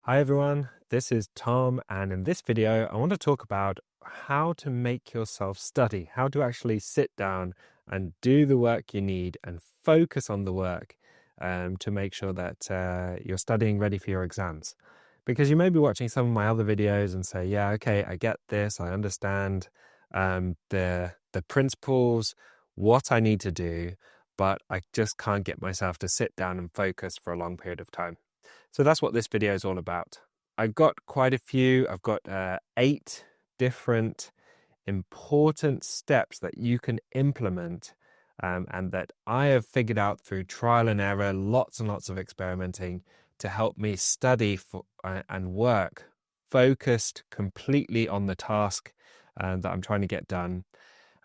Hi everyone, this is Tom, and in this video I want to talk about how to make yourself study, how to actually sit down and do the work you need and focus on the work to make sure that you're studying ready for your exams. Because you may be watching some of my other videos and say, yeah, okay, I get this, I understand the principles, what I need to do, but I just can't get myself to sit down and focus for a long period of time. So that's what this video is all about. I've got quite a few. I've got 8 different important steps that you can implement and that I have figured out through trial and error, lots and lots of experimenting to help me study and work focused completely on the task that I'm trying to get done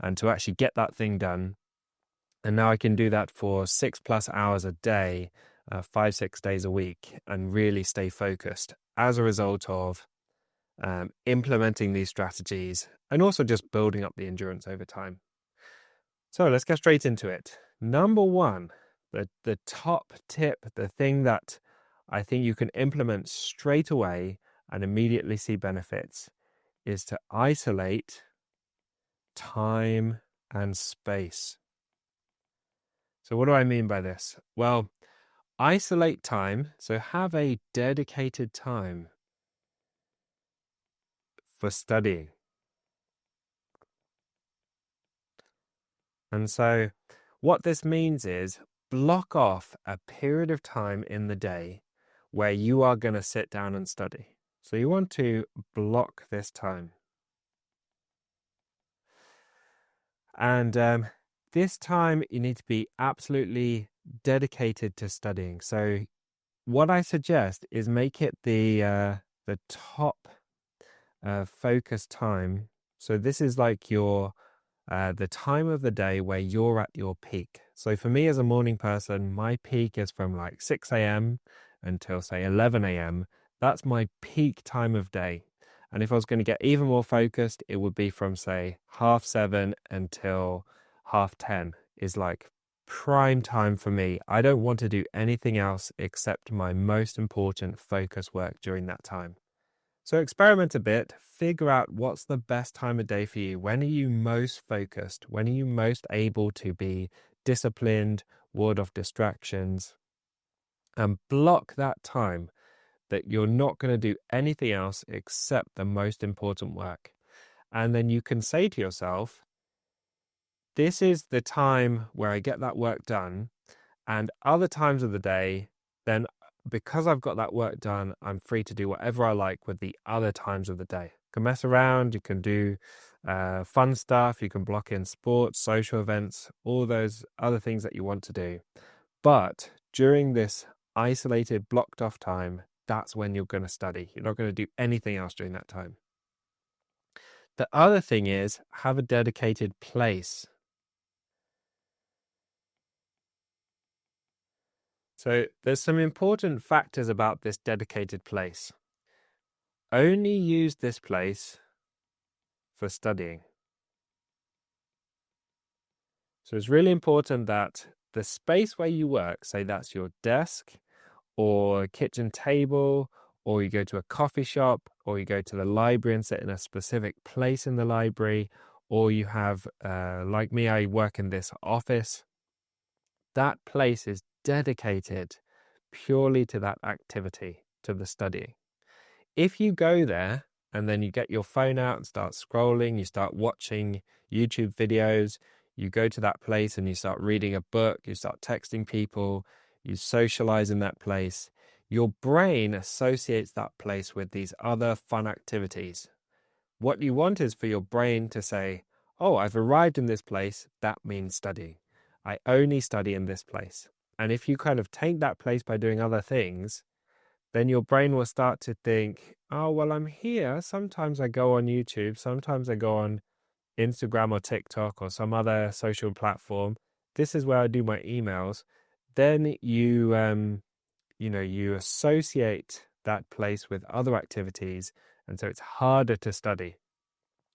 and to actually get that thing done. And now I can do that for 6+ hours a day, 5-6 days a week, and really stay focused as a result of implementing these strategies and also just building up the endurance over time. So let's get straight into it. Number one, the top tip, the thing that I think you can implement straight away and immediately see benefits is to isolate time and space. So what do I mean by this? Well, isolate time, so have a dedicated time for studying. And so what this means is block off a period of time in the day where you are going to sit down and study. So you want to block this time. And this time you need to be absolutely dedicated to studying. So what I suggest is make it the top focus time. So this is like the time of the day where you're at your peak. So for me as a morning person, my peak is from like 6 a.m. until say 11 a.m. That's my peak time of day. And if I was going to get even more focused, it would be from say 7:30 until 10:30 is like prime time for me. I don't want to do anything else except my most important focus work during that time. So experiment a bit, figure out what's the best time of day for you. When are you most focused? When are you most able to be disciplined, ward off distractions? And block that time that you're not going to do anything else except the most important work. And then you can say to yourself, this is the time where I get that work done. And other times of the day, then because I've got that work done, I'm free to do whatever I like with the other times of the day. You can mess around, you can do fun stuff, you can block in sports, social events, all those other things that you want to do. But during this isolated, blocked off time, that's when you're going to study. You're not going to do anything else during that time. The other thing is have a dedicated place. So there's some important factors about this dedicated place. Only use this place for studying. So it's really important that the space where you work, say that's your desk or kitchen table, or you go to a coffee shop, or you go to the library and sit in a specific place in the library, or you have, like me, I work in this office. That place is dedicated purely to that activity, to the studying. If you go there and then you get your phone out and start scrolling, you start watching YouTube videos, you go to that place and you start reading a book, you start texting people, you socialize in that place, your brain associates that place with these other fun activities. What you want is for your brain to say, oh, I've arrived in this place, that means studying. I only study in this place. And if you kind of take that place by doing other things, then your brain will start to think, oh, well, I'm here. Sometimes I go on YouTube. Sometimes I go on Instagram or TikTok or some other social platform. This is where I do my emails. Then you associate that place with other activities. And so it's harder to study.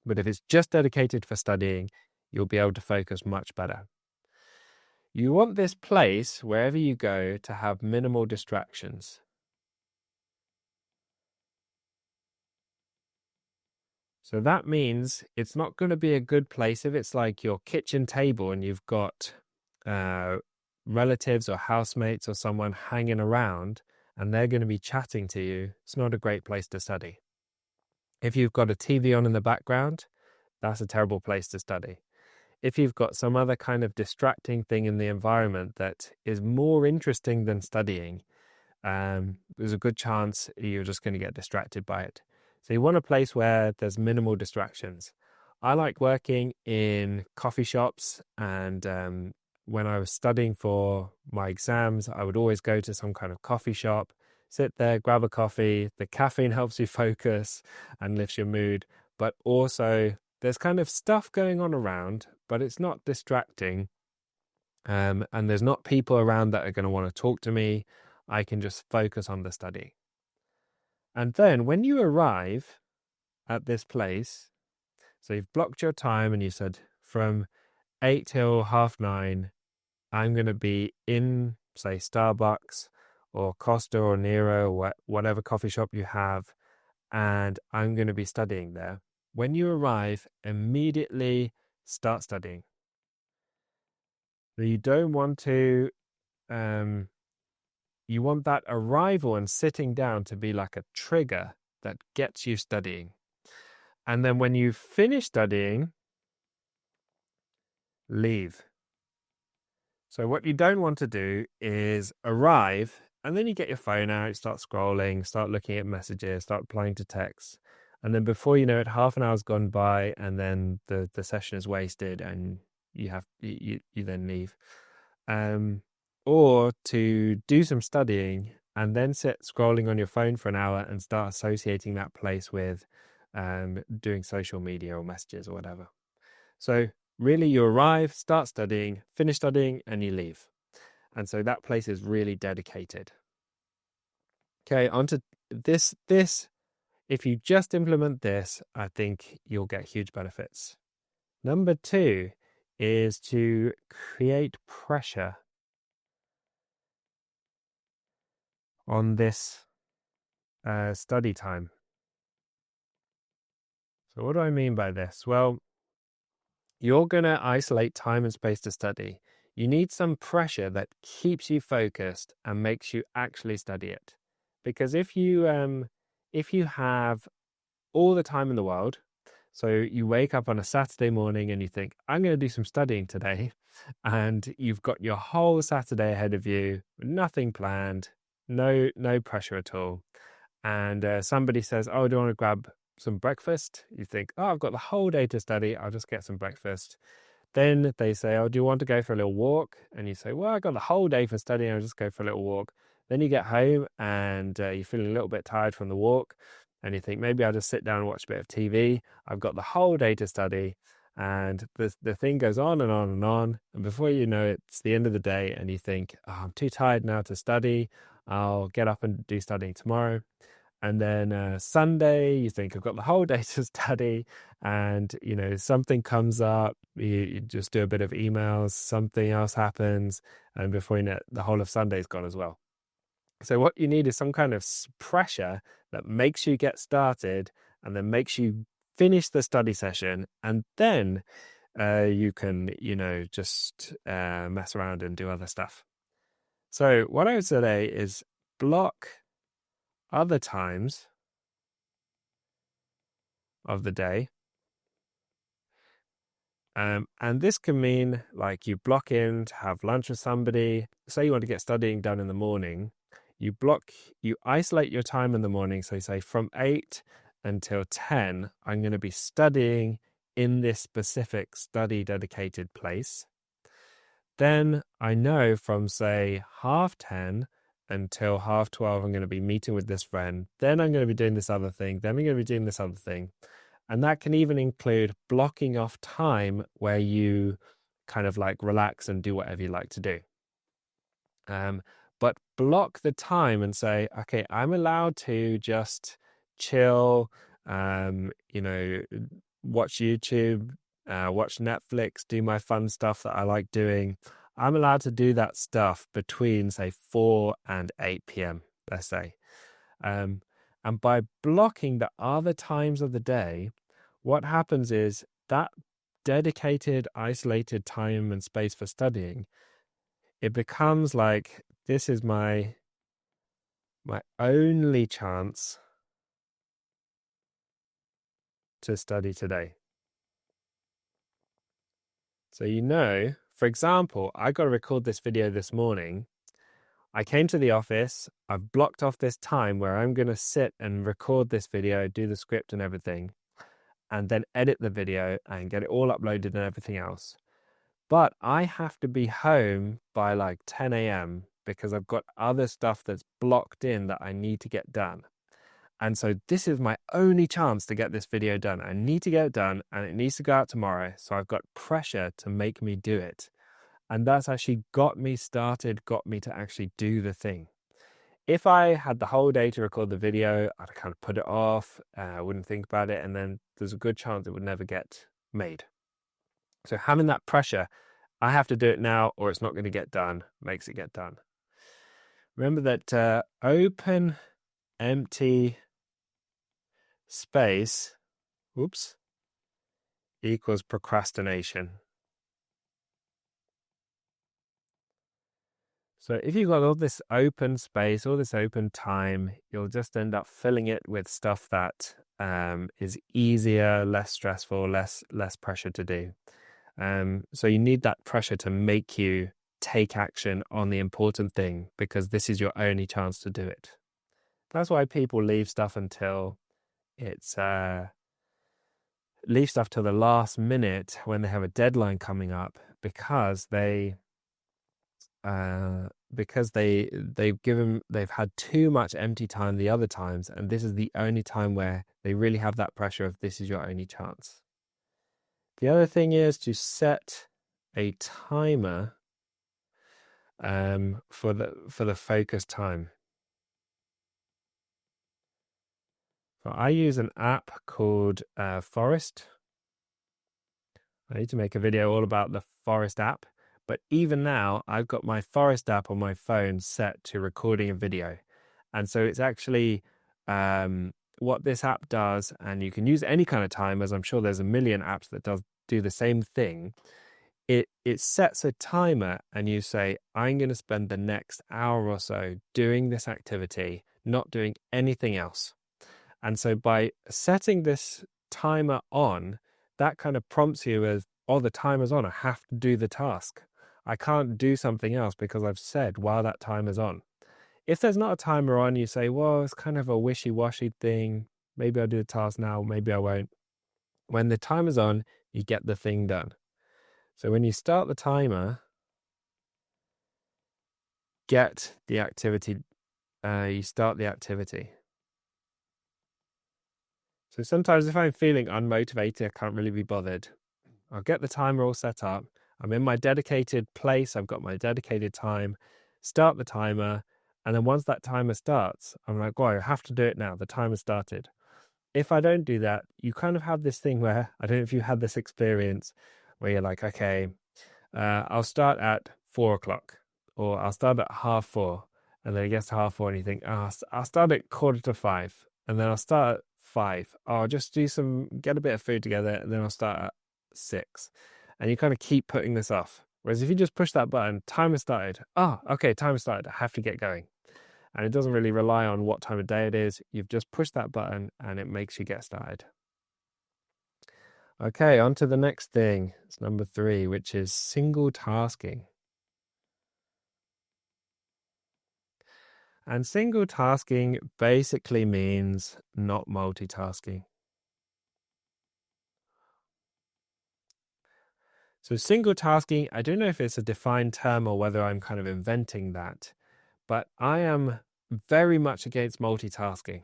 But if it's just dedicated for studying, you'll be able to focus much better. You want this place, wherever you go, to have minimal distractions. So that means it's not going to be a good place if it's like your kitchen table and you've got relatives or housemates or someone hanging around and they're going to be chatting to you. It's not a great place to study. If you've got a TV on in the background, that's a terrible place to study. If you've got some other kind of distracting thing in the environment that is more interesting than studying, there's a good chance you're just going to get distracted by it. So you want a place where there's minimal distractions. I like working in coffee shops, and when I was studying for my exams, I would always go to some kind of coffee shop, sit there, grab a coffee. The caffeine helps you focus and lifts your mood, but also there's kind of stuff going on around, but it's not distracting. And there's not people around that are going to want to talk to me. I can just focus on the study. And then when you arrive at this place, so you've blocked your time and you said from 8 till 9:30, I'm going to be in, say, Starbucks or Costa or Nero or whatever coffee shop you have, and I'm going to be studying there. When you arrive, immediately start studying. So you don't want to, you want that arrival and sitting down to be like a trigger that gets you studying. And then when you finish studying, leave. So what you don't want to do is arrive and then you get your phone out, start scrolling, start looking at messages, start replying to texts. And then before you know it, half an hour's gone by and then the session is wasted and you then leave. Or to do some studying and then sit scrolling on your phone for an hour and start associating that place with doing social media or messages or whatever. So really you arrive, start studying, finish studying, and you leave. And so that place is really dedicated. Okay, onto this. If you just implement this, I think you'll get huge benefits. Number 2 is to create pressure on this study time. So what do I mean by this? Well, you're going to isolate time and space to study. You need some pressure that keeps you focused and makes you actually study it. Because if you have all the time in the world, so you wake up on a Saturday morning and you think, I'm going to do some studying today, and you've got your whole Saturday ahead of you, nothing planned, no pressure at all. And somebody says, oh, do you want to grab some breakfast? You think, oh, I've got the whole day to study, I'll just get some breakfast. Then they say, oh, do you want to go for a little walk? And you say, well, I got the whole day for studying, I'll just go for a little walk. Then you get home and you're feeling a little bit tired from the walk. And you think, maybe I'll just sit down and watch a bit of TV. I've got the whole day to study. And the thing goes on and on and on. And before you know it, it's the end of the day and you think, oh, I'm too tired now to study. I'll get up and do studying tomorrow. And then Sunday, you think, I've got the whole day to study. And, something comes up, you just do a bit of emails, something else happens. And before you know it, the whole of Sunday's gone as well. So what you need is some kind of pressure that makes you get started and then makes you finish the study session. And then you can, just mess around and do other stuff. So what I would say is block other times of the day. And this can mean like you block in to have lunch with somebody. Say you want to get studying done in the morning. You isolate your time in the morning. So you say from 8 until 10, I'm going to be studying in this specific study dedicated place. Then I know from say 10:30 until 12:30, I'm going to be meeting with this friend. Then I'm going to be doing this other thing. Then I'm going to be doing this other thing. And that can even include blocking off time where you kind of like relax and do whatever you like to do. But block the time and say, okay, I'm allowed to just chill, watch YouTube, watch Netflix, do my fun stuff that I like doing. I'm allowed to do that stuff between, say, 4 and 8 p.m., let's say. And by blocking the other times of the day, what happens is that dedicated, isolated time and space for studying, it becomes like, this is my only chance to study today. So, for example, I got to record this video this morning. I came to the office, I've blocked off this time where I'm going to sit and record this video, do the script and everything, and then edit the video and get it all uploaded and everything else. But I have to be home by like 10 a.m. because I've got other stuff that's blocked in that I need to get done. And so this is my only chance to get this video done. I need to get it done and it needs to go out tomorrow. So I've got pressure to make me do it. And that's actually got me started, got me to actually do the thing. If I had the whole day to record the video, I'd kind of put it off. I wouldn't think about it. And then there's a good chance it would never get made. So having that pressure, I have to do it now or it's not going to get done, makes it get done. Remember that open, empty space, equals procrastination. So if you've got all this open space, all this open time, you'll just end up filling it with stuff that is easier, less stressful, less pressure to do. So you need that pressure to make you take action on the important thing because this is your only chance to do it. That's why people leave stuff till the last minute when they have a deadline coming up because they've had too much empty time the other times, and this is the only time where they really have that pressure of this is your only chance. The other thing is to set a timer for the focus time. So I use an app called Forest. I need to make a video all about the Forest app, but even now I've got my Forest app on my phone set to recording a video. And so it's actually what this app does, and you can use any kind of timers. I'm sure there's a million apps that do the same thing. It sets a timer and you say, I'm going to spend the next hour or so doing this activity, not doing anything else. And so by setting this timer on, that kind of prompts you as, oh, the timer's on, I have to do the task. I can't do something else because I've said while that timer's on. If there's not a timer on, you say, well, it's kind of a wishy-washy thing. Maybe I'll do the task now, maybe I won't. When the timer's on, you get the thing done. So when you start the timer, you start the activity. So sometimes if I'm feeling unmotivated, I can't really be bothered, I'll get the timer all set up. I'm in my dedicated place. I've got my dedicated time, start the timer. And then once that timer starts, I'm like, well, I have to do it now. The timer started. If I don't do that, you kind of have this thing where, I don't know if you had this experience where you're like, okay, I'll start at 4:00 or I'll start at 4:30. And then it gets to 4:30 and you think, oh, I'll start at 4:45 and then I'll start at 5. I'll just get a bit of food together and then I'll start at 6. And you kind of keep putting this off. Whereas if you just push that button, timer started. Oh, okay, timer started. I have to get going. And it doesn't really rely on what time of day it is. You've just pushed that button and it makes you get started. Okay, on to the next thing. It's number 3, which is single tasking. And single tasking basically means not multitasking. So single tasking, I don't know if it's a defined term or whether I'm kind of inventing that, but I am very much against multitasking.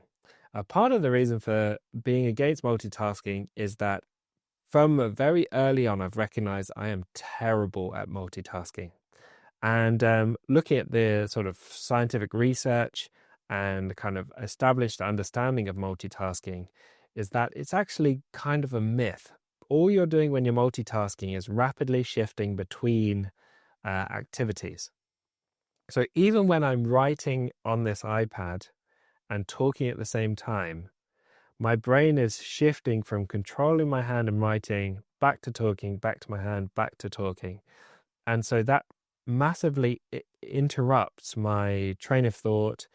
Part of the reason for being against multitasking is that from very early on, I've recognized I am terrible at multitasking. And looking at the sort of scientific research and kind of established understanding of multitasking is that it's actually kind of a myth. All you're doing when you're multitasking is rapidly shifting between activities. So even when I'm writing on this iPad and talking at the same time, my brain is shifting from controlling my hand and writing back to talking, back to my hand, back to talking. And so that massively interrupts my train of thought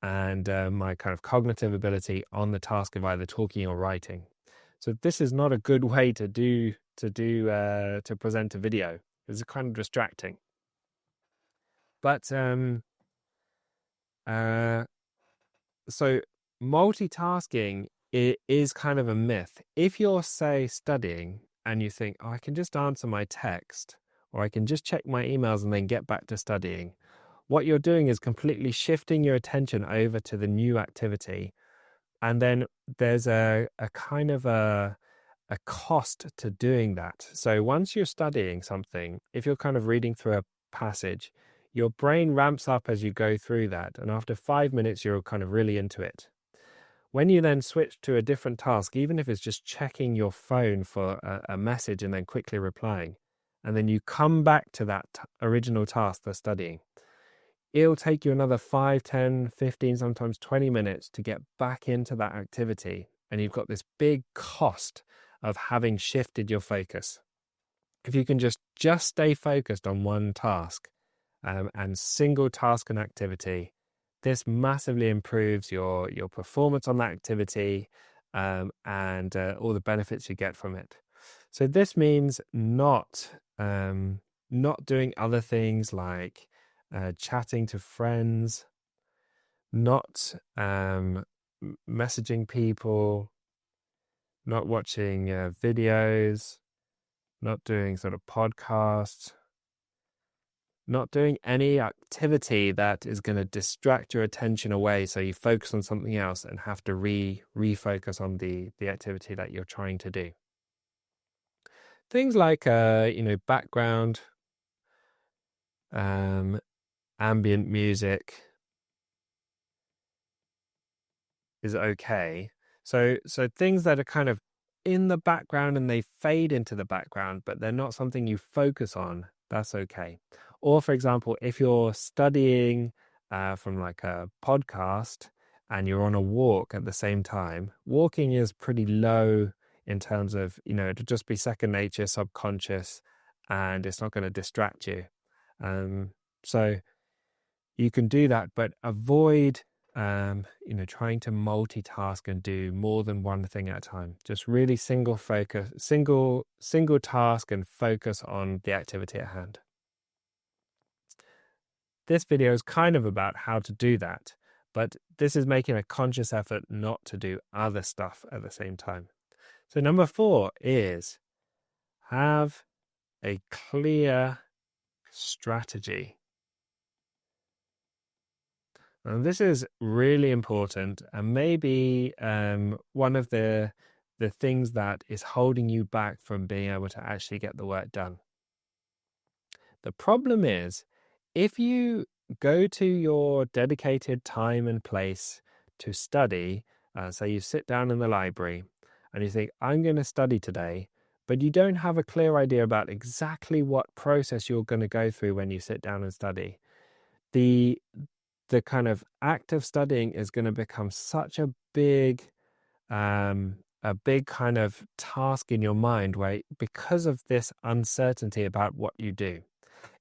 and my kind of cognitive ability on the task of either talking or writing. So this is not a good way to present a video. It's kind of distracting. But so multitasking is kind of a myth. If you're, say, studying and you think, oh, I can just answer my text, or I can just check my emails and then get back to studying, what you're doing is completely shifting your attention over to the new activity. And then there's a kind of a cost to doing that. So once you're studying something, if you're kind of reading through a passage, your brain ramps up as you go through that. And after 5 minutes, you're kind of really into it. When you then switch to a different task, even if it's just checking your phone for a message and then quickly replying, and then you come back to that original task, the studying, it'll take you another 5, 10, 15, sometimes 20 minutes to get back into that activity. And you've got this big cost of having shifted your focus. If you can just stay focused on one task and single task and activity, this massively improves your performance on that activity and all the benefits you get from it. So this means not doing other things like chatting to friends, not messaging people, not watching videos, not doing sort of podcasts, not doing any activity that is going to distract your attention away so you focus on something else and have to refocus on the activity that you're trying to do. Things like background, ambient music is okay. So things that are kind of in the background and they fade into the background, but they're not something you focus on, that's okay. Or for example, if you're studying from like a podcast and you're on a walk at the same time, walking is pretty low in terms of, it'll just be second nature, subconscious, and it's not going to distract you. So you can do that, but avoid trying to multitask and do more than one thing at a time. Just really single task and focus on the activity at hand. This video is kind of about how to do that, but this is making a conscious effort not to do other stuff at the same time. So number 4 is have a clear strategy. And this is really important and maybe one of the things that is holding you back from being able to actually get the work done. The problem is, if you go to your dedicated time and place to study, so you sit down in the library and you think, I'm going to study today, but you don't have a clear idea about exactly what process you're going to go through when you sit down and study, the kind of act of studying is going to become such a big kind of task in your mind, right? Because of this uncertainty about what you do.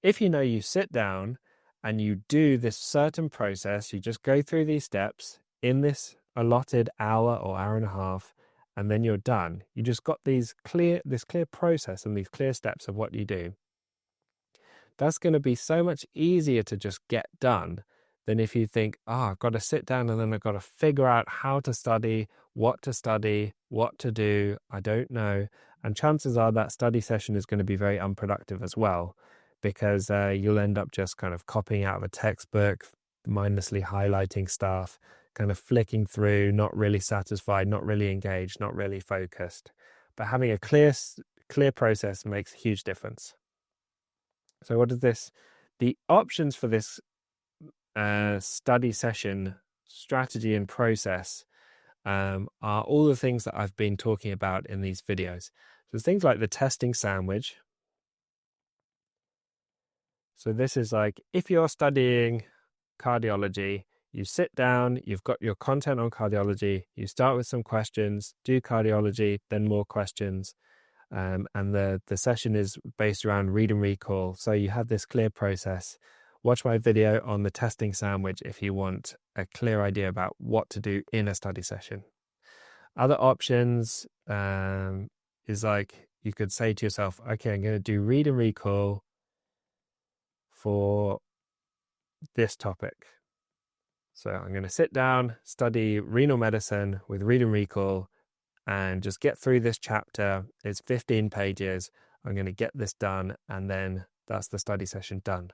If you sit down and you do this certain process, you just go through these steps in this allotted hour or hour and a half, and then you're done. You just got this clear process and these clear steps of what you do. That's going to be so much easier to just get done than if you think, I've got to sit down and then I've got to figure out how to study, what to do, I don't know. And chances are that study session is going to be very unproductive as well, because you'll end up just kind of copying out of a textbook, mindlessly highlighting stuff, kind of flicking through, not really satisfied, not really engaged, not really focused. But having a clear process makes a huge difference. So what is this? The options for this study session strategy and process are all the things that I've been talking about in these videos. So things like the testing sandwich. So this is like, if you're studying cardiology, You sit down, you've got your content on cardiology, you start with some questions, do cardiology, then more questions. And the session is based around read and recall. So you have this clear process. Watch my video on the testing sandwich if you want a clear idea about what to do in a study session. Other options is like you could say to yourself, okay, I'm going to do read and recall for this topic. So I'm going to sit down, study renal medicine with read and recall, and just get through this chapter. It's 15 pages. I'm going to get this done, and then that's the study session done.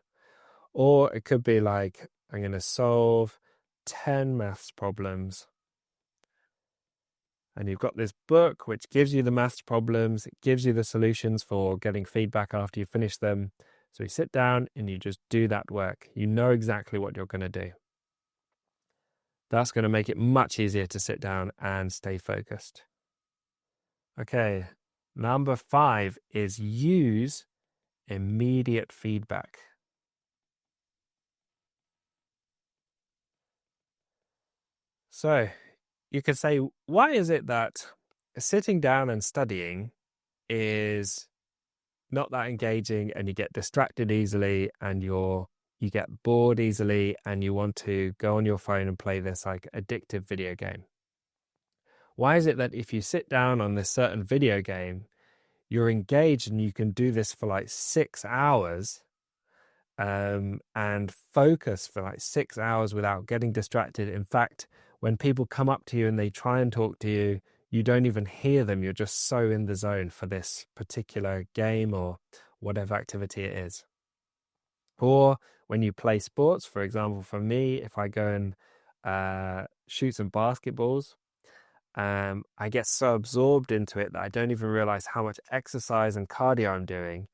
Or it could be like, I'm going to solve 10 maths problems. And you've got this book which gives you the maths problems, it gives you the solutions for getting feedback after you finish them. So you sit down and you just do that work. You know exactly what you're going to do. That's going to make it much easier to sit down and stay focused. Okay, number 5 is use immediate feedback. So you could say, why is it that sitting down and studying is not that engaging, and you get distracted easily, and you get bored easily, and you want to go on your phone and play this like addictive video game? Why is it that if you sit down on this certain video game, you're engaged and you can do this for like 6 hours and focus for like 6 hours without getting distracted? In fact, when people come up to you and they try and talk to you, you don't even hear them. You're just so in the zone for this particular game or whatever activity it is. Or when you play sports, for example, for me, if I go and shoot some basketballs, I get so absorbed into it that I don't even realize how much exercise and cardio I'm doing.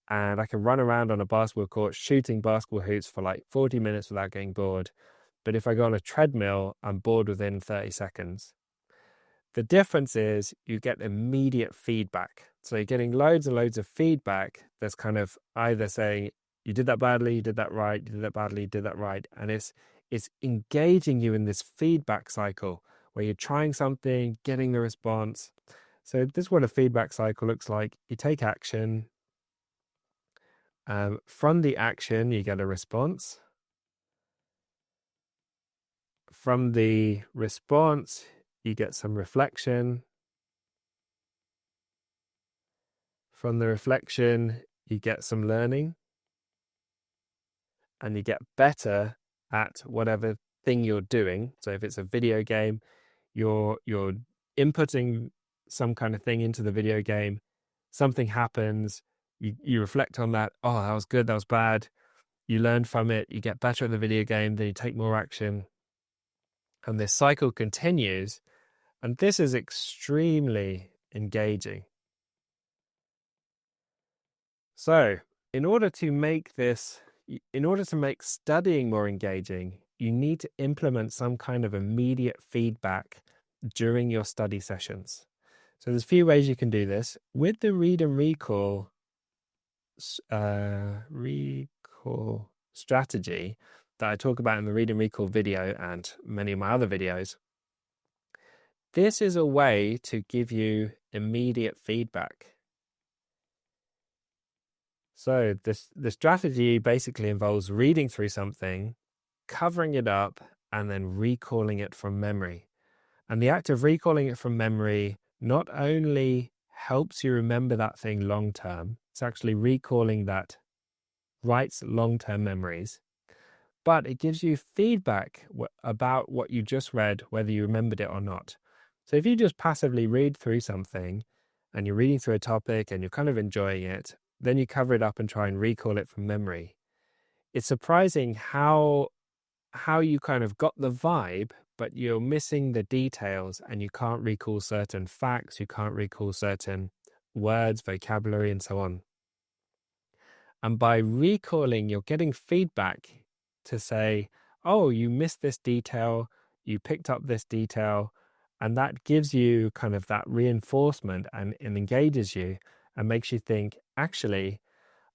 And I can run around on a basketball court shooting basketball hoops for like 40 minutes without getting bored. But if I go on a treadmill, I'm bored within 30 seconds. The difference is you get immediate feedback. So you're getting loads and loads of feedback that's kind of either saying, you did that badly, you did that right, you did that badly, you did that right. And it's engaging you in this feedback cycle where you're trying something, getting the response. So this is what a feedback cycle looks like. You take action. From the action, you get a response. From the response, you get some reflection. From the reflection, you get some learning. And you get better at whatever thing you're doing. So if it's a video game, you're inputting some kind of thing into the video game. Something happens. You reflect on that. Oh, that was good. That was bad. You learn from it. You get better at the video game. Then you take more action. And this cycle continues. And this is extremely engaging. So in order to make studying more engaging, you need to implement some kind of immediate feedback during your study sessions. So there's a few ways you can do this. With the read and recall strategy that I talk about in the read and recall video and many of my other videos, this is a way to give you immediate feedback. So the strategy basically involves reading through something, covering it up, and then recalling it from memory. And the act of recalling it from memory not only helps you remember that thing long term, it's actually recalling that writes long-term memories, but it gives you feedback about what you just read, whether you remembered it or not. So if you just passively read through something and you're reading through a topic and you're kind of enjoying it, then you cover it up and try and recall it from memory. It's surprising how you kind of got the vibe, but you're missing the details and you can't recall certain facts, you can't recall certain words, vocabulary, and so on. And by recalling, you're getting feedback to say, oh, you missed this detail, you picked up this detail, and that gives you kind of that reinforcement and engages you and makes you think, actually,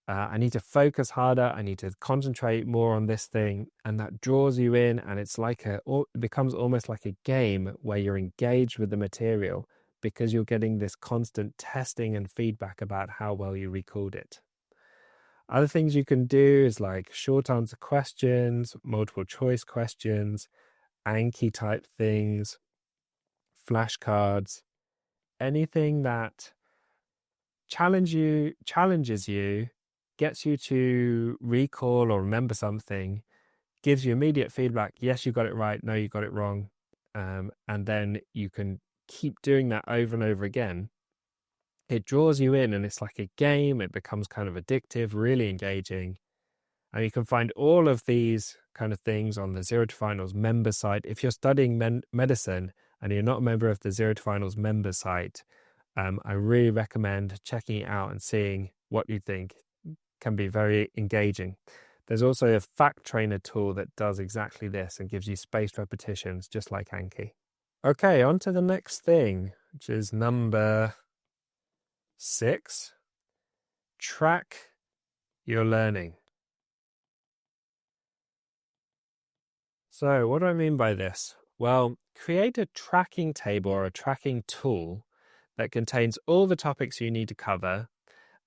I need to focus harder. I need to concentrate more on this thing. And that draws you in. And it's like it becomes almost like a game where you're engaged with the material because you're getting this constant testing and feedback about how well you recalled it. Other things you can do is like short answer questions, multiple choice questions, Anki type things, flashcards, anything that challenges you, gets you to recall or remember something, gives you immediate feedback. Yes, you got it right. No, you got it wrong. And then you can keep doing that over and over again. It draws you in and it's like a game. It becomes kind of addictive, really engaging. And you can find all of these kind of things on the Zero to Finals member site. If you're studying medicine and you're not a member of the Zero to Finals member site, I really recommend checking it out and seeing what you think. Can be very engaging. There's also a fact trainer tool that does exactly this and gives you spaced repetitions, just like Anki. Okay, on to the next thing, which is number 6. Track your learning. So what do I mean by this? Well, create a tracking table or a tracking tool that contains all the topics you need to cover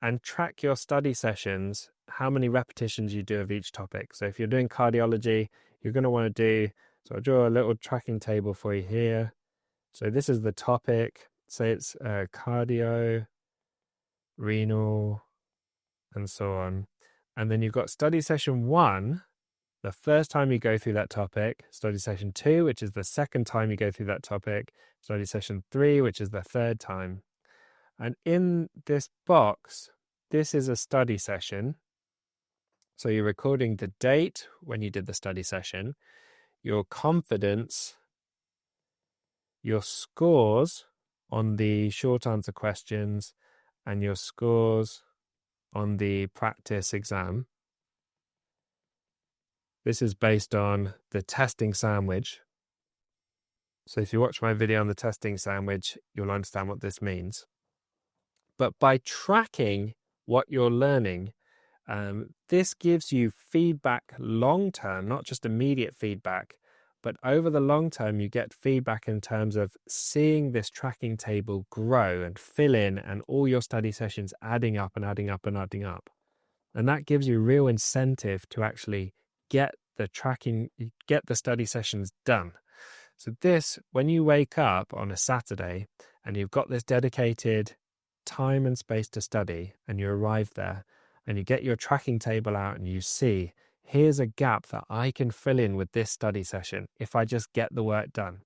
and track your study sessions, how many repetitions you do of each topic. So if you're doing cardiology, you're going to want to do, so I'll draw a little tracking table for you here. So this is the topic. Say it's cardio, renal, and so on. And then you've got study session 1, the first time you go through that topic, study session 2, which is the second time you go through that topic, study session 3, which is the third time. And in this box, this is a study session. So you're recording the date when you did the study session, your confidence, your scores on the short answer questions, and your scores on the practice exam. This is based on the testing sandwich. So if you watch my video on the testing sandwich, you'll understand what this means. But by tracking what you're learning, this gives you feedback long term, not just immediate feedback, but over the long term, you get feedback in terms of seeing this tracking table grow and fill in and all your study sessions adding up and adding up and adding up. And that gives you real incentive to actually get the study sessions done. So this, when you wake up on a Saturday and you've got this dedicated time and space to study and you arrive there and you get your tracking table out and you see, here's a gap that I can fill in with this study session if I just get the work done.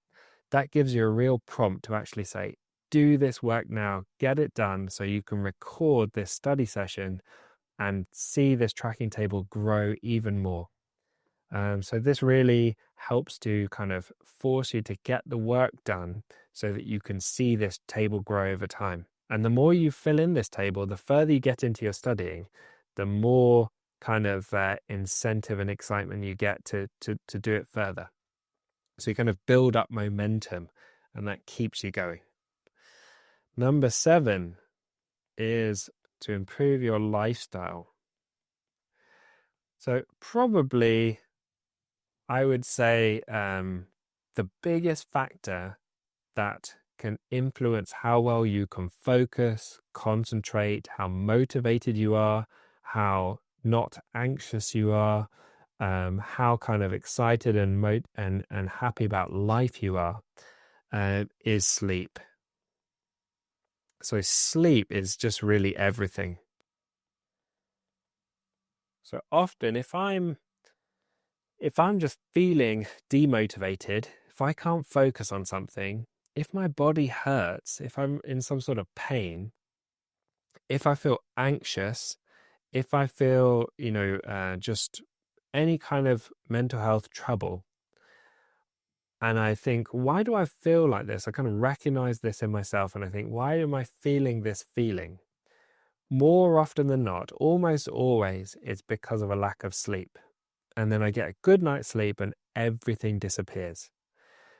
That gives you a real prompt to actually say, do this work now, get it done so you can record this study session and see this tracking table grow even more. So this really helps to kind of force you to get the work done so that you can see this table grow over time. And the more you fill in this table, the further you get into your studying, the more kind of incentive and excitement you get to do it further. So you kind of build up momentum and that keeps you going. Number 7 is to improve your lifestyle. So probably I would say the biggest factor that can influence how well you can focus, concentrate, how motivated you are, how not anxious you are, how kind of excited and happy about life you are, is sleep. So sleep is just really everything. So often if I'm just feeling demotivated, if I can't focus on something, if my body hurts, if I'm in some sort of pain, if I feel anxious, if I feel, just any kind of mental health trouble, and I think, why do I feel like this? I kind of recognize this in myself and I think, why am I feeling this feeling? More often than not, almost always, it's because of a lack of sleep. And then I get a good night's sleep and everything disappears.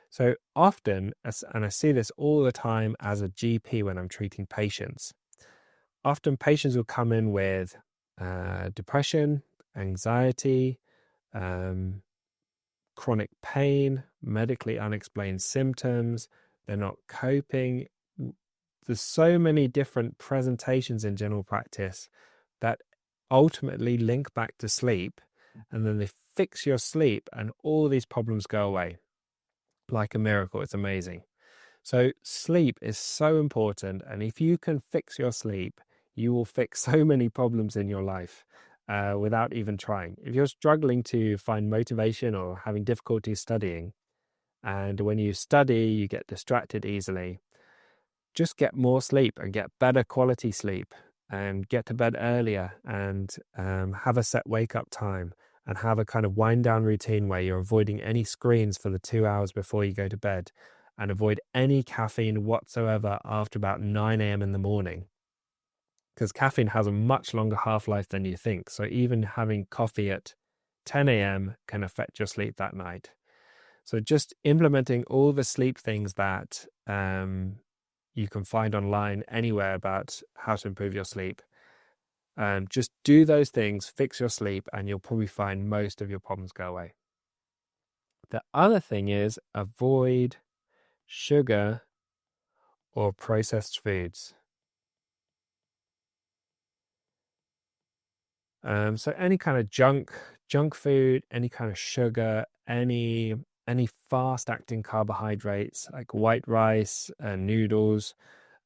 So often, and I see this all the time as a GP when I'm treating patients, often patients will come in with depression, anxiety, chronic pain, medically unexplained symptoms. They're not coping. There's so many different presentations in general practice that ultimately link back to sleep, and then they fix your sleep and all these problems go away like a miracle. It's amazing. So sleep is so important, and if you can fix your sleep, you will fix so many problems in your life without even trying. If you're struggling to find motivation or having difficulty studying, and when you study you get distracted easily, just get more sleep and get better quality sleep and get to bed earlier, and have a set wake up time, and have a kind of wind down routine where you're avoiding any screens for the 2 hours before you go to bed, and avoid any caffeine whatsoever after about 9 a.m. in the morning, because caffeine has a much longer half-life than you think. So even having coffee at 10 a.m. can affect your sleep that night. So just implementing all the sleep things that you can find online anywhere about how to improve your sleep. Just do those things, fix your sleep, and you'll probably find most of your problems go away. The other thing is avoid sugar or processed foods. So any kind of junk food, any kind of sugar, any fast acting carbohydrates like white rice and noodles,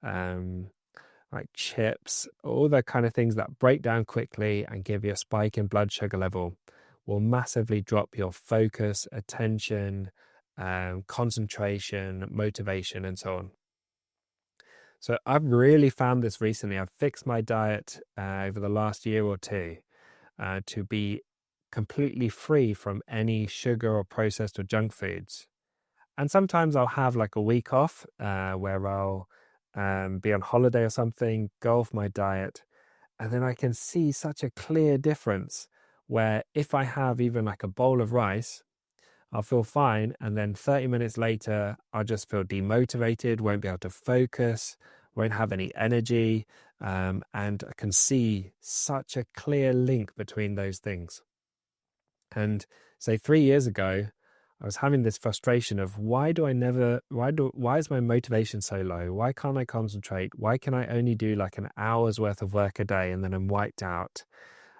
like chips, all the kind of things that break down quickly and give you a spike in blood sugar level will massively drop your focus, attention, concentration, motivation, and so on. So I've really found this recently. I've fixed my diet over the last year or two to be completely free from any sugar or processed or junk foods. And sometimes I'll have like a week off where I'll be on holiday or something, go off my diet, and then I can see such a clear difference where if I have even like a bowl of rice, I'll feel fine. And then 30 minutes later, I'll just feel demotivated, won't be able to focus, won't have any energy. And I can see such a clear link between those things. And say 3 years ago, I was having this frustration of why is my motivation so low? Why can't I concentrate? Why can I only do like an hour's worth of work a day and then I'm wiped out?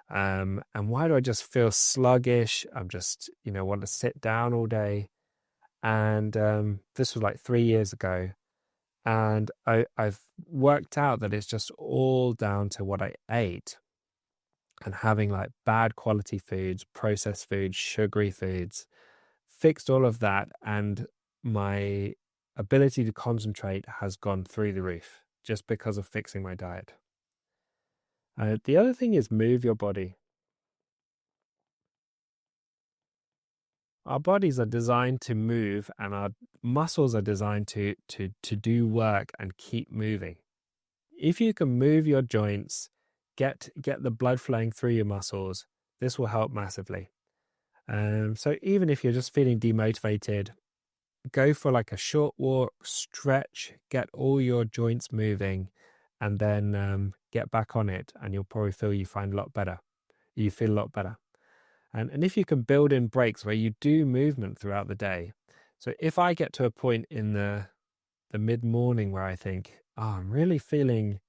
And why do I just feel sluggish? I'm just, want to sit down all day. And this was like 3 years ago. And I've worked out that it's just all down to what I ate, and having like bad quality foods, processed foods, sugary foods. Fixed all of that, and my ability to concentrate has gone through the roof just because of fixing my diet. The other thing is move your body. Our bodies are designed to move, and our muscles are designed to do work and keep moving. If you can move your joints, get the blood flowing through your muscles, this will help massively. So even if you're just feeling demotivated, go for like a short walk, stretch, get all your joints moving, and then get back on it, and you'll probably feel you feel a lot better. And if you can build in breaks where you do movement throughout the day. So if I get to a point in the mid-morning where I think, I'm really feeling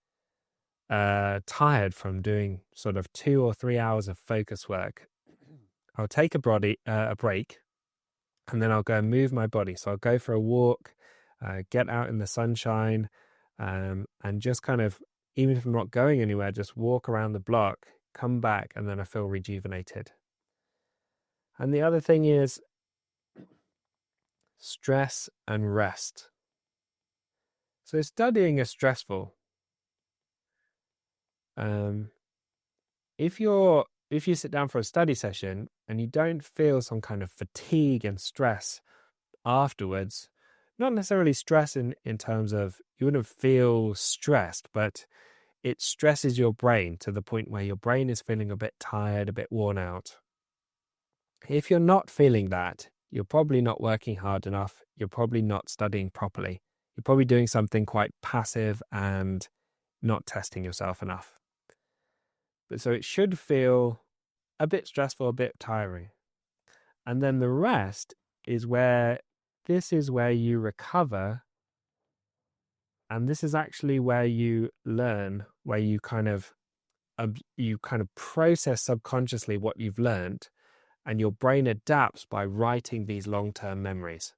tired from doing sort of 2 or 3 hours of focus work, I'll take a break, and then I'll go and move my body. So I'll go for a walk, get out in the sunshine, and just kind of, even if I'm not going anywhere, just walk around the block, come back, and then I feel rejuvenated. And the other thing is stress and rest. So studying is stressful. If you sit down for a study session and you don't feel some kind of fatigue and stress afterwards, not necessarily stress in terms of you wouldn't feel stressed, but it stresses your brain to the point where your brain is feeling a bit tired, a bit worn out. If you're not feeling that, you're probably not working hard enough. You're probably not studying properly. You're probably doing something quite passive and not testing yourself enough. So it should feel a bit stressful, a bit tiring. And then the rest is where you recover. And this is actually where you learn, where you kind of process subconsciously what you've learned, and your brain adapts by writing these long-term memories.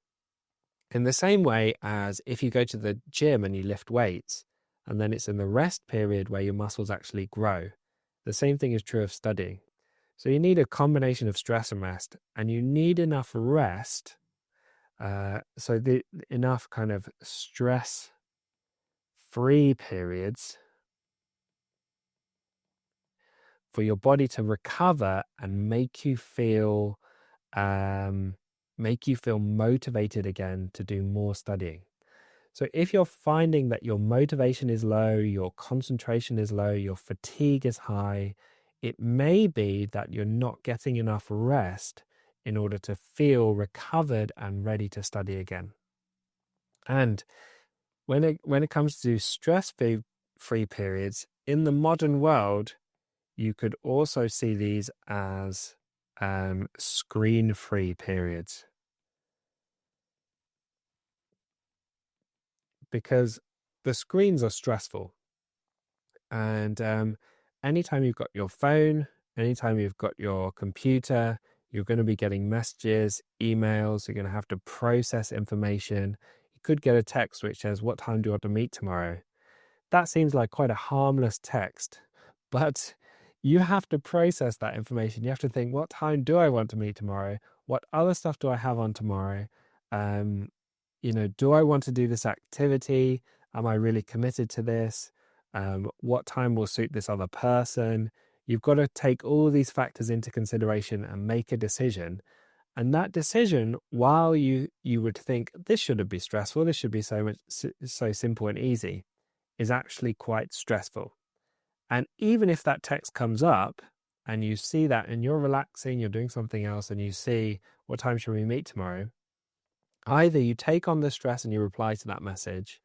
In the same way as if you go to the gym and you lift weights, and then it's in the rest period where your muscles actually grow. The same thing is true of studying. So you need a combination of stress and rest, and you need enough rest, enough kind of stress-free periods for your body to recover and make you feel motivated again to do more studying. So if you're finding that your motivation is low, your concentration is low, your fatigue is high, it may be that you're not getting enough rest in order to feel recovered and ready to study again. And when it comes to stress-free periods in the modern world, you could also see these as screen-free periods. Because the screens are stressful. And anytime you've got your phone, anytime you've got your computer, you're going to be getting messages, emails, you're going to have to process information. You could get a text which says, "What time do you want to meet tomorrow?" That seems like quite a harmless text, but you have to process that information. You have to think, what time do I want to meet tomorrow? What other stuff do I have on tomorrow? Do I want to do this activity? Am I really committed to this? What time will suit this other person? You've got to take all these factors into consideration and make a decision. And that decision, while you would think this shouldn't be stressful, this should be so simple and easy, is actually quite stressful. And even if that text comes up and you see that and you're relaxing, you're doing something else, and you see, what time should we meet tomorrow? Either you take on the stress and you reply to that message,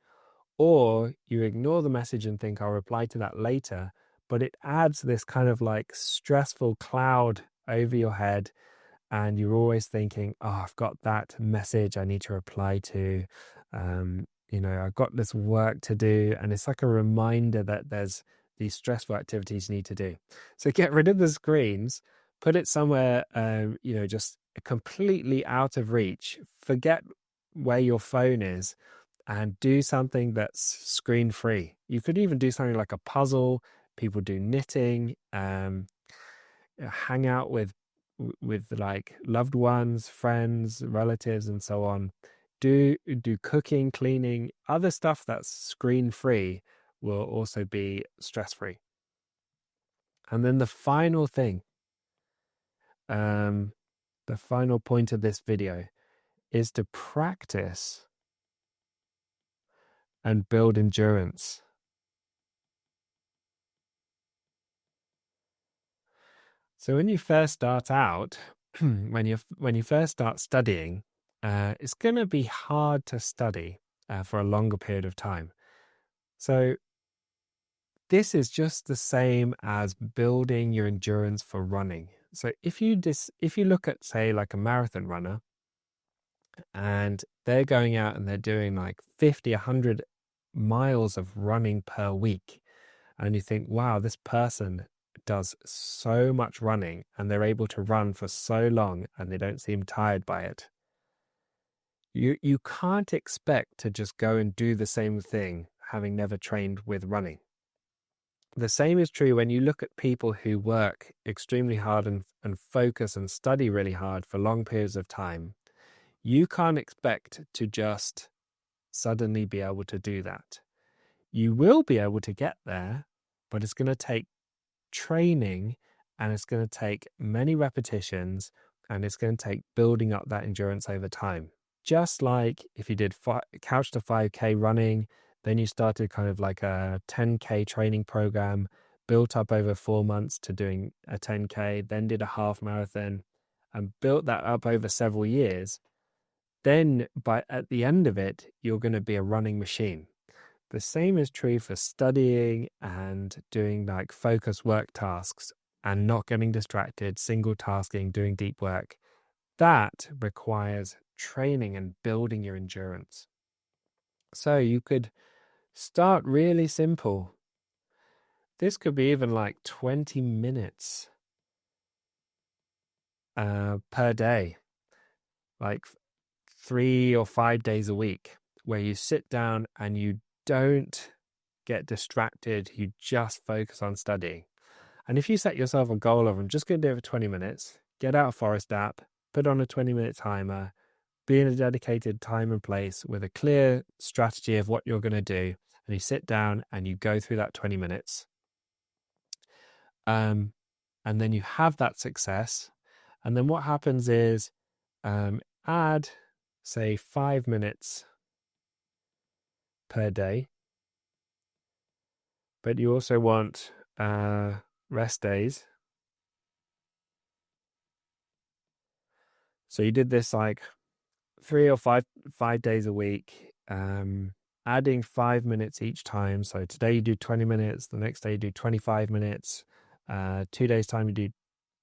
or you ignore the message and think, I'll reply to that later. But it adds this kind of like stressful cloud over your head. And you're always thinking, oh, I've got that message I need to reply to. I've got this work to do. And it's like a reminder that there's these stressful activities you need to do. So get rid of the screens, put it somewhere, just completely out of reach. Forget where your phone is and do something that's screen free. You could even do something like a puzzle. People do knitting, hang out with like loved ones, friends, relatives, and so on. Do cooking, cleaning, other stuff that's screen free will also be stress free. And then the final thing, the final point of this video is to practice and build endurance. So when you first start out, when you first start studying, it's going to be hard to study for a longer period of time. So this is just the same as building your endurance for running. So if you look at, say, like a marathon runner, and they're going out and they're doing like 50, 100 miles of running per week, and you think, wow, this person does so much running and they're able to run for so long and they don't seem tired by it. You can't expect to just go and do the same thing having never trained with running. The same is true when you look at people who work extremely hard and focus and study really hard for long periods of time. You can't expect to just suddenly be able to do that. You will be able to get there, but it's going to take training, and it's going to take many repetitions, and it's going to take building up that endurance over time. Just like if you did couch to 5K running, then you started kind of like a 10K training program, built up over 4 months to doing a 10K, then did a half marathon and built that up over several years. Then at the end of it, you're going to be a running machine. The same is true for studying and doing like focus work tasks and not getting distracted, single tasking, doing deep work. That requires training and building your endurance. So you could start really simple. This could be even like 20 minutes per day, like 3 or 5 days a week, where you sit down and you don't get distracted. You just focus on studying. And if you set yourself a goal of, I'm just going to do it for 20 minutes, get out a Forest app, put on a 20-minute timer, be in a dedicated time and place with a clear strategy of what you're going to do, and you sit down and you go through that 20 minutes. And then you have that success. And then what happens is add, say, 5 minutes per day. But you also want rest days. So you did this like 3 or 5 days a week, adding 5 minutes each time. So today you do 20 minutes, the next day you do 25 minutes, 2 days time you do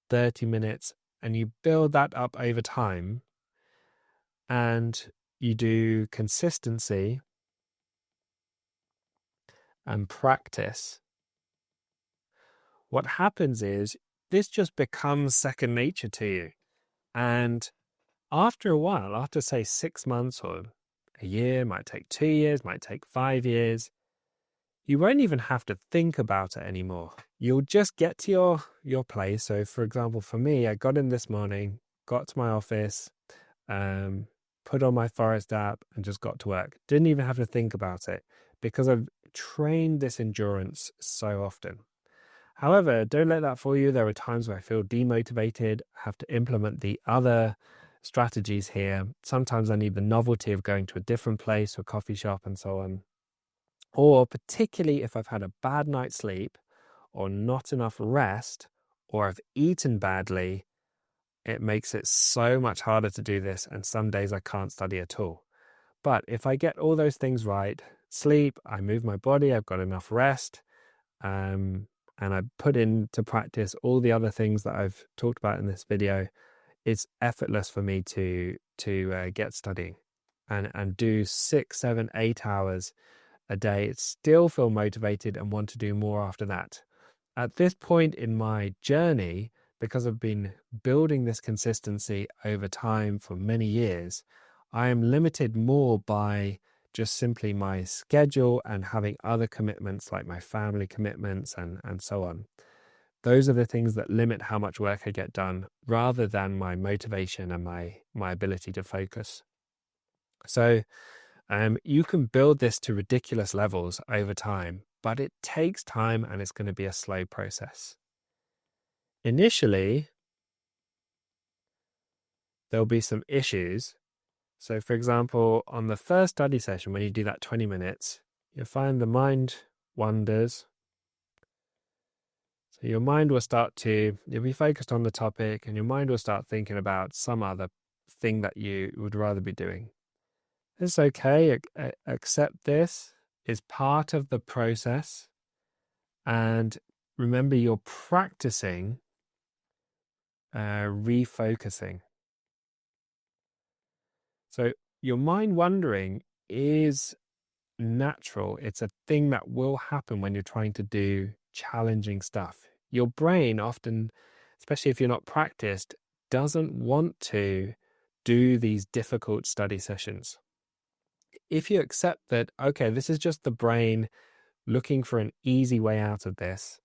30 minutes, and you build that up over time, and you do consistency and practice. What happens is this just becomes second nature to you. And after a while, after say 6 months or a year, might take 2 years, might take 5 years, you won't even have to think about it anymore. You'll just get to your place. So for example, for me, I got in this morning, got to my office, put on my Forest app and just got to work. Didn't even have to think about it because I've trained this endurance so often. However, don't let that fool you. There are times where I feel demotivated, have to implement the other strategies here. Sometimes I need the novelty of going to a different place or coffee shop and so on. Or particularly if I've had a bad night's sleep or not enough rest or I've eaten badly, it makes it so much harder to do this. And some days I can't study at all. But if I get all those things right, sleep, I move my body, I've got enough rest, and I put into practice all the other things that I've talked about in this video, it's effortless for me to get studying and do 6, 7, 8 hours a day, still feel motivated and want to do more after that. At this point in my journey, because I've been building this consistency over time for many years, I am limited more by just simply my schedule and having other commitments like my family commitments and so on. Those are the things that limit how much work I get done rather than my motivation and my ability to focus. So you can build this to ridiculous levels over time, but it takes time and it's going to be a slow process. Initially, there'll be some issues. So for example, on the first study session, when you do that 20 minutes, you'll find the mind wanders. So your mind will you'll be focused on the topic and your mind will start thinking about some other thing that you would rather be doing. It's okay. Accept this is part of the process. And remember, you're practicing refocusing. So your mind wandering is natural. It's a thing that will happen when you're trying to do challenging stuff. Your brain often, especially if you're not practiced, doesn't want to do these difficult study sessions. If you accept that, okay, this is just the brain looking for an easy way out of this,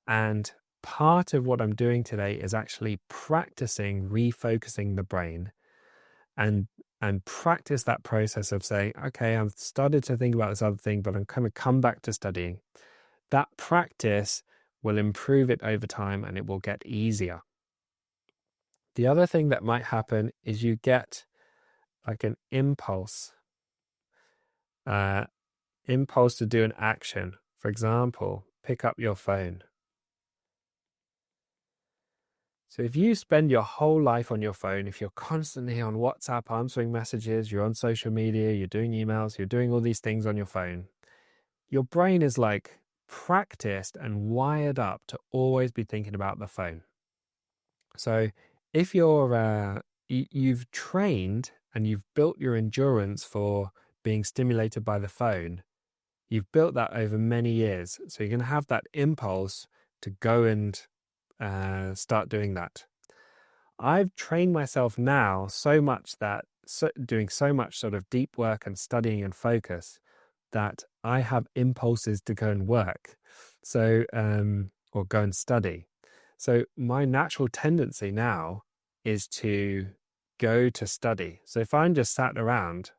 and part of what I'm doing today is actually practicing refocusing the brain and practice that process of saying, okay, I've started to think about this other thing, but I'm going to come back to studying. That practice will improve it over time and it will get easier. The other thing that might happen is you get like an impulse to do an action. For example, pick up your phone. So if you spend your whole life on your phone, if you're constantly on WhatsApp answering messages, you're on social media, you're doing emails, you're doing all these things on your phone, your brain is like practiced and wired up to always be thinking about the phone. So if you've trained and you've built your endurance for being stimulated by the phone, you've built that over many years. So you're going to have that impulse to go and start doing that. I've trained myself now so much that doing so much sort of deep work and studying and focus that I have impulses to go and work. So, or go and study. So my natural tendency now is to go to study. So if I'm just sat around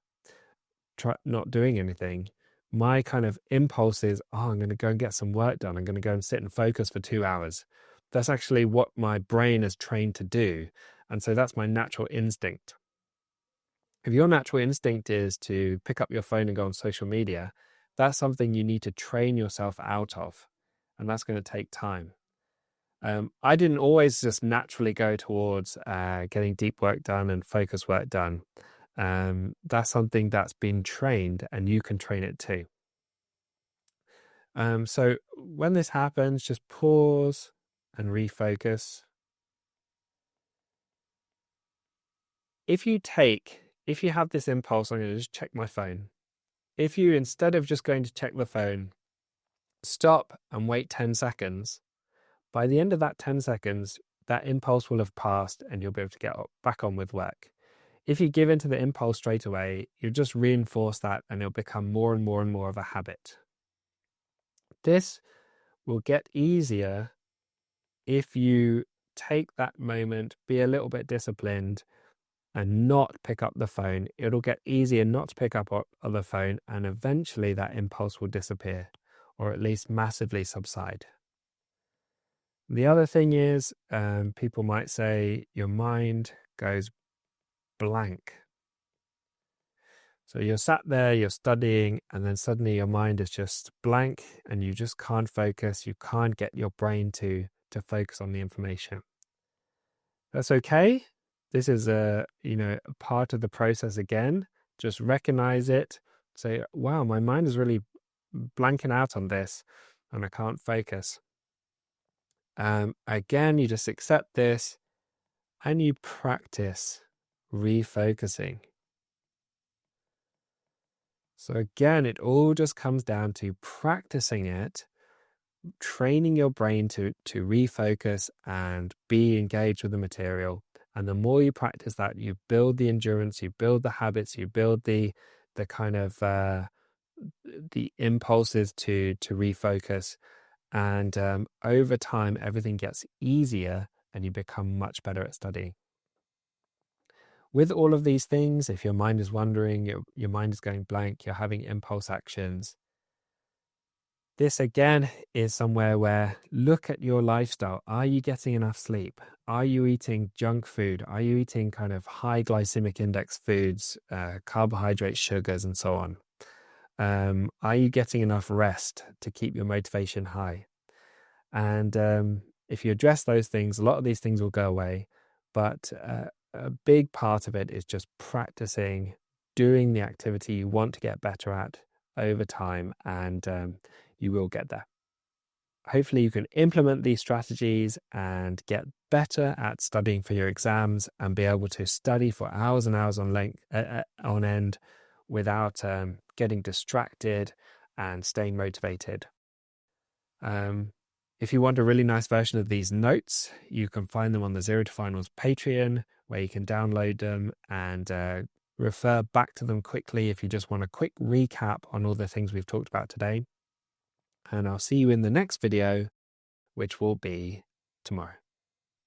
not doing anything, my kind of impulse is, oh, I'm going to go and get some work done. I'm going to go and sit and focus for 2 hours. That's actually what my brain is trained to do. And so that's my natural instinct. If your natural instinct is to pick up your phone and go on social media, that's something you need to train yourself out of. And that's going to take time. I didn't always just naturally go towards getting deep work done and focus work done. That's something that's been trained, and you can train it too. So when this happens, just pause and refocus. If you have this impulse, I'm going to just check my phone. If you, instead of just going to check the phone, stop and wait 10 seconds, by the end of that 10 seconds, that impulse will have passed and you'll be able to get back on with work. If you give into the impulse straight away, you'll just reinforce that and it'll become more and more and more of a habit. This will get easier if you take that moment, be a little bit disciplined, and not pick up the phone. It'll get easier not to pick up on the phone, and eventually that impulse will disappear, or at least massively subside. The other thing is, people might say your mind goes blank. So you're sat there, you're studying, and then suddenly your mind is just blank and you just can't focus. You can't get your brain to focus on the information. That's okay. This is a part of the process again. Just recognize it. Say, wow, my mind is really blanking out on this and I can't focus. Again, you just accept this and you practice refocusing. So again, it all just comes down to practicing it, training your brain to refocus and be engaged with the material. And the more you practice that, you build the endurance, you build the habits, you build the kind of the impulses to refocus. And over time, everything gets easier and you become much better at studying. With all of these things, if your mind is wandering, your mind is going blank, you're having impulse actions, this again is somewhere where look at your lifestyle. Are you getting enough sleep? Are you eating junk food? Are you eating kind of high glycemic index foods, carbohydrates, sugars, and so on? Are you getting enough rest to keep your motivation high? And if you address those things, a lot of these things will go away. But a big part of it is just practicing, doing the activity you want to get better at over time, and you will get there. Hopefully you can implement these strategies and get better at studying for your exams and be able to study for hours and hours on end without getting distracted and staying motivated. If you want a really nice version of these notes, you can find them on the Zero to Finals Patreon, where you can download them and refer back to them quickly if you just want a quick recap on all the things we've talked about today. And I'll see you in the next video, which will be tomorrow.